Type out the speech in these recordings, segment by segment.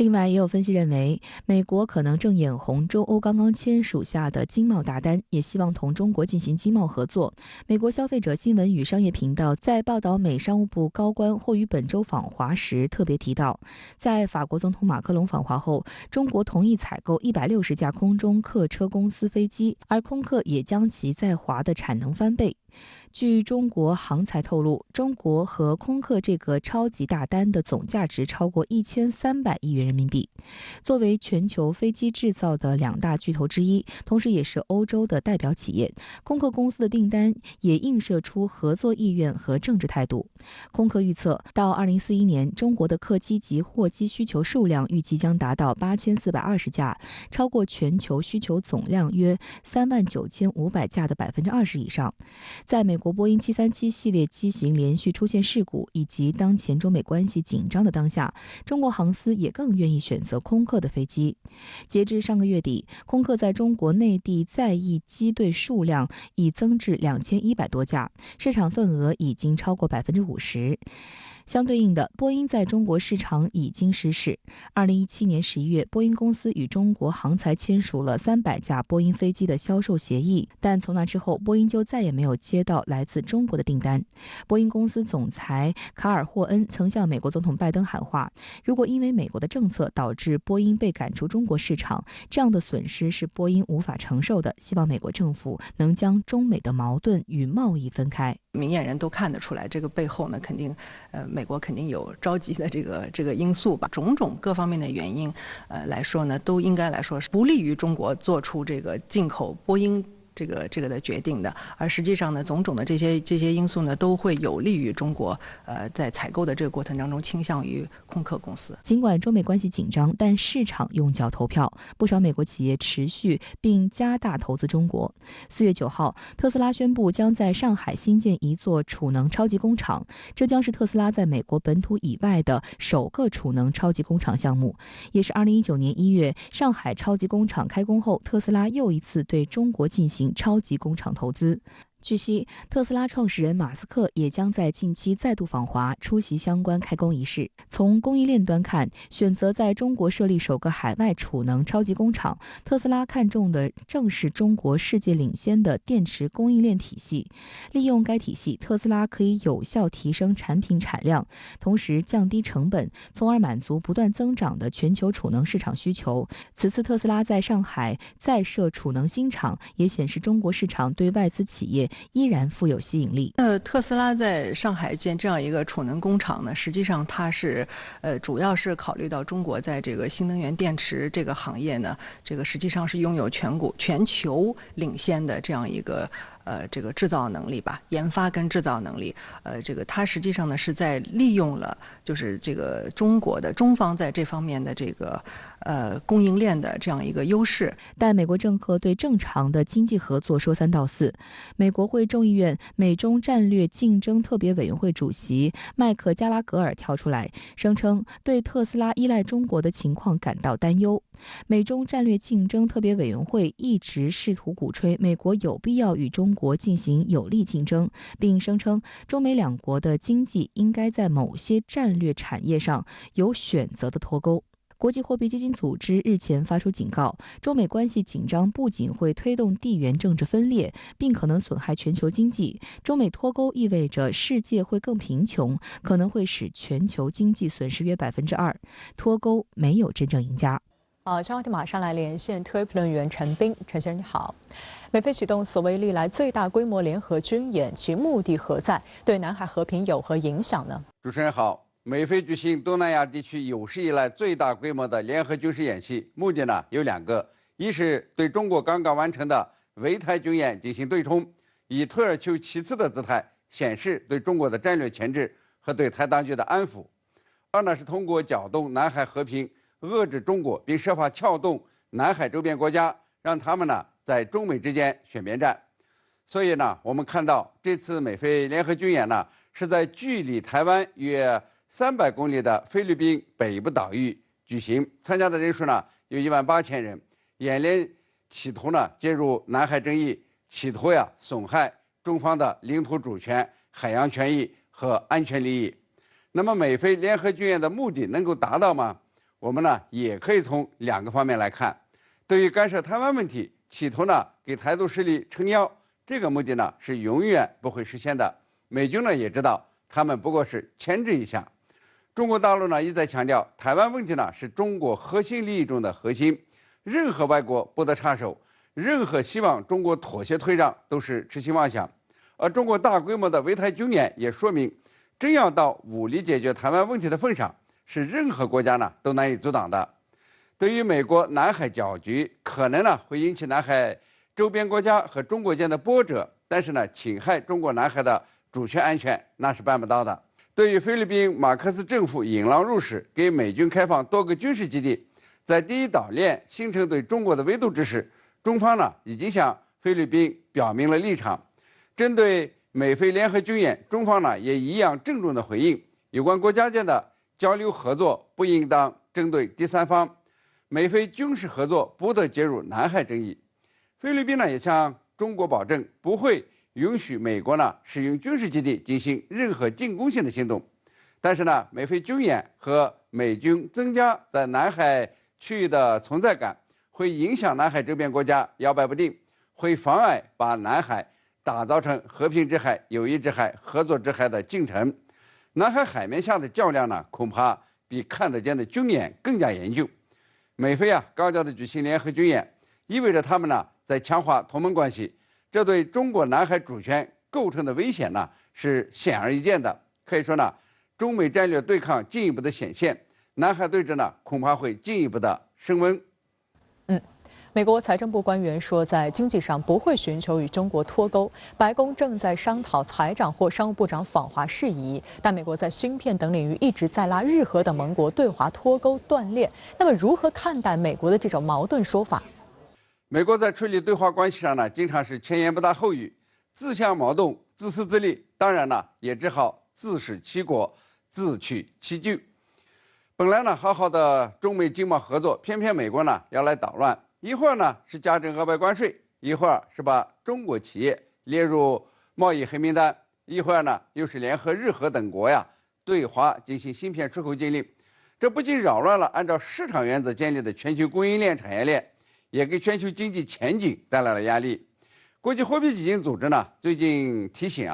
另外，也有分析认为，美国可能正眼红中欧刚刚签署下的经贸大单，也希望同中国进行经贸合作。美国消费者新闻与商业频道在报道美商务部高官或于本周访华时特别提到，在法国总统马克龙访华后，中国同意采购160架空中客车公司飞机，而空客也将其在华的产能翻倍。据中国航财透露，中国和空客这个超级大单的总价值超过1300亿元人民币。作为全球飞机制造的2大巨头之一，同时也是欧洲的代表企业，空客公司的订单也映射出合作意愿和政治态度。空客预测，到2041年，中国的客机及货机需求数量预计将达到8420架，超过全球需求总量约39500架的20%以上。在美国波音737系列机型连续出现事故，以及当前中美关系紧张的当下，中国航司也更愿意选择空客的飞机。截至上个月底，空客在中国内地在役机队数量已增至2100多架，市场份额已经超过50%。相对应的，波音在中国市场已经失势。2017年11月，波音公司与中国航财签署了300架波音飞机的销售协议，但从那之后，波音就再也没有接到来自中国的订单。波音公司总裁卡尔霍恩曾向美国总统拜登喊话，如果因为美国的政策导致波音被赶出中国市场，这样的损失是波音无法承受的，希望美国政府能将中美的矛盾与贸易分开。明眼人都看得出来，这个背后呢，肯定，美国肯定有着急的这个因素吧。种种各方面的原因，来说呢，都应该来说是不利于中国做出这个进口波音这个的决定的。而实际上呢，种种的这些因素呢，都会有利于中国，在采购的这个过程当中倾向于空客公司。尽管中美关系紧张，但市场用脚投票，不少美国企业持续并加大投资中国。4月9号，特斯拉宣布将在上海新建一座储能超级工厂，这将是特斯拉在美国本土以外的首个储能超级工厂项目，也是2019年1月上海超级工厂开工后，特斯拉又一次对中国进行超级工厂投资。据悉，特斯拉创始人马斯克也将在近期再度访华，出席相关开工仪式。从供应链端看，选择在中国设立首个海外储能超级工厂，特斯拉看重的正是中国世界领先的电池供应链体系。利用该体系，特斯拉可以有效提升产品产量，同时降低成本，从而满足不断增长的全球储能市场需求。此次特斯拉在上海再设储能新厂，也显示中国市场对外资企业依然富有吸引力。特斯拉在上海建这样一个储能工厂呢，实际上它是主要是考虑到中国在这个新能源电池这个行业呢，这个实际上是拥有全球领先的这样一个这个制造能力吧，研发跟制造能力，这个它实际上呢是在利用了就是这个中方在这方面的这个供应链的这样一个优势。但美国政客对正常的经济合作说三道四。美国会众议院美中战略竞争特别委员会主席麦克加拉格尔跳出来，声称对特斯拉依赖中国的情况感到担忧。美中战略竞争特别委员会一直试图鼓吹美国有必要与中国进行有力竞争，并声称中美两国的经济应该在某些战略产业上有选择的脱钩。国际货币基金组织日前发出警告，中美关系紧张不仅会推动地缘政治分裂，并可能损害全球经济。中美脱钩意味着世界会更贫穷，可能会使全球经济损失约2%。脱钩没有真正赢家。好，这话题马上来连线特约评论员陈斌。陈先生你好，美菲启动所谓历来最大规模联合军演，其目的何在？对南海和平有何影响呢？主持人好。美菲举行东南亚地区有史以来最大规模的联合军事演习，目的呢有2个：一是对中国刚刚完成的围台军演进行对冲，以退而求其次的姿态显示对中国的战略牵制和对台当局的安抚；二呢是通过搅动南海和平，遏制中国，并设法撬动南海周边国家，让他们呢在中美之间选边站。所以呢，我们看到这次美菲联合军演呢是在距离台湾约300公里的菲律宾北部岛屿举行，参加的人数呢有18000人。演练企图呢介入南海争议，企图损害中方的领土主权、海洋权益和安全利益。那么美菲联合军演的目的能够达到吗？我们呢也可以从2个方面来看。对于干涉台湾问题，企图呢给台独势力撑腰，这个目的呢是永远不会实现的。美军呢也知道，他们不过是牵制一下。中国大陆呢一再强调，台湾问题呢是中国核心利益中的核心，任何外国不得插手，任何希望中国妥协退让都是痴心妄想。而中国大规模的围台军演也说明，真要到武力解决台湾问题的份上，是任何国家呢都难以阻挡的。对于美国南海搅局，可能呢会引起南海周边国家和中国间的波折，但是呢侵害中国南海的主权安全那是办不到的。对于菲律宾马克思政府引狼入室，给美军开放多个军事基地，在第一岛链形成对中国的围堵之时，中方呢已经向菲律宾表明了立场。针对美菲联合军演，中方呢也一样郑重的回应，有关国家间的交流合作不应当针对第三方，美菲军事合作不得介入南海争议。菲律宾呢也向中国保证，不会允许美国呢使用军事基地进行任何进攻性的行动。但是呢，美菲军演和美军增加在南海区域的存在感，会影响南海周边国家摇摆不定，会妨碍把南海打造成和平之海、友谊之海、合作之海的进程。南海海面下的较量呢，恐怕比看得见的军演更加严峻。美菲高调的举行联合军演，意味着他们呢在强化同盟关系，这对中国南海主权构成的危险呢是显而易见的。可以说呢，中美战略对抗进一步的显现，南海对峙呢恐怕会进一步的升温。美国财政部官员说，在经济上不会寻求与中国脱钩。白宫正在商讨财长或商务部长访华事宜，但美国在芯片等领域一直在拉日核等盟国对华脱钩断裂。那么，如何看待美国的这种矛盾说法？美国在处理对华关系上呢，经常是前言不搭后语，自相矛盾，自私自利。当然呢，也只好自食其果，自取其咎。本来呢，好好的中美经贸合作，偏偏美国呢要来捣乱。一会儿呢是加征额外关税，一会儿是把中国企业列入贸易黑名单，一会儿呢又是联合日核等国对华进行芯片出口禁令。这不仅扰乱了按照市场原则建立的全球供应链产业链，也给全球经济前景带来了压力。国际货币基金组织呢最近提醒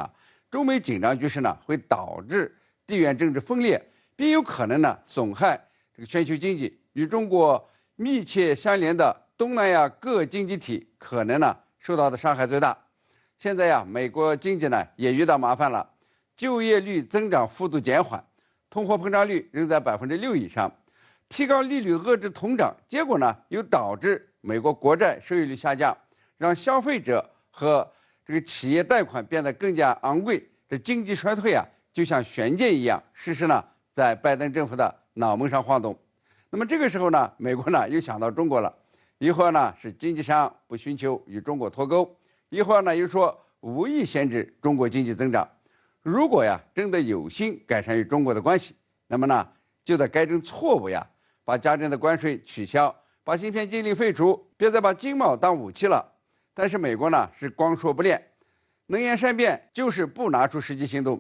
中美紧张局势呢会导致地缘政治分裂，并有可能呢损害这个全球经济。与中国密切相连的东南亚各经济体可能呢受到的伤害最大。现在美国经济呢也遇到麻烦了，就业率增长幅度减缓，通货膨胀率仍在6%以上，提高利率遏制通胀，结果呢又导致美国国债收益率下降，让消费者和这个企业贷款变得更加昂贵。这经济衰退就像悬箭一样，时时呢在拜登政府的脑门上晃动。那么这个时候呢，美国呢又想到中国了。一会儿呢是经济上不寻求与中国脱钩，一会儿呢又说无意限制中国经济增长。如果真的有心改善与中国的关系，那么呢就得改正错误把加征的关税取消，把芯片禁令废除，别再把经贸当武器了。但是美国呢是光说不练，能言善辩，就是不拿出实际行动，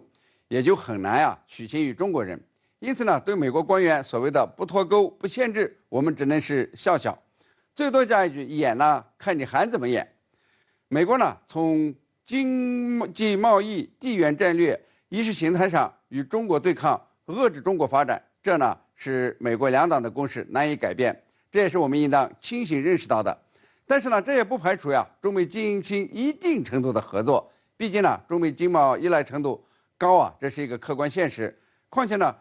也就很难取信于中国人。因此呢，对美国官员所谓的不脱钩、不限制，我们只能是笑笑。最多加一句，演呢看你还怎么演。美国呢从经济贸易、地缘战略、意识形态上与中国对抗，遏制中国发展，这呢是美国两党的共识，难以改变，这也是我们应当清醒认识到的。但是呢，这也不排除中美进行一定程度的合作，毕竟呢中美经贸依赖程度高这是一个客观现实。况且呢，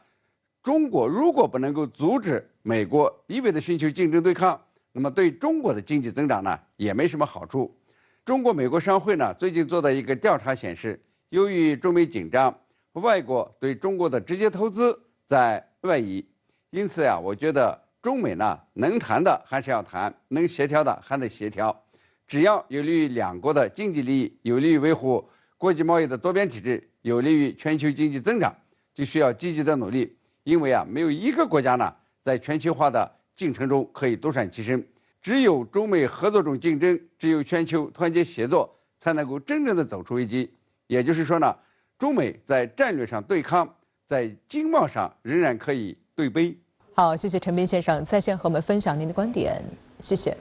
中国如果不能够阻止美国一味的寻求竞争对抗，那么对中国的经济增长呢也没什么好处。中国美国商会呢最近做的一个调查显示，由于中美紧张，外国对中国的直接投资在外移，因此我觉得中美呢能谈的还是要谈，能协调的还得协调。只要有利于两国的经济利益，有利于维护国际贸易的多边体制，有利于全球经济增长，就需要积极的努力。因为没有一个国家呢在全球化的进程中可以独善其身，只有中美合作中竞争，只有全球团结协作，才能够真正的走出危机。也就是说呢，中美在战略上对抗，在经贸上仍然可以对杯。好，谢谢陈斌先生在线和我们分享您的观点，谢谢。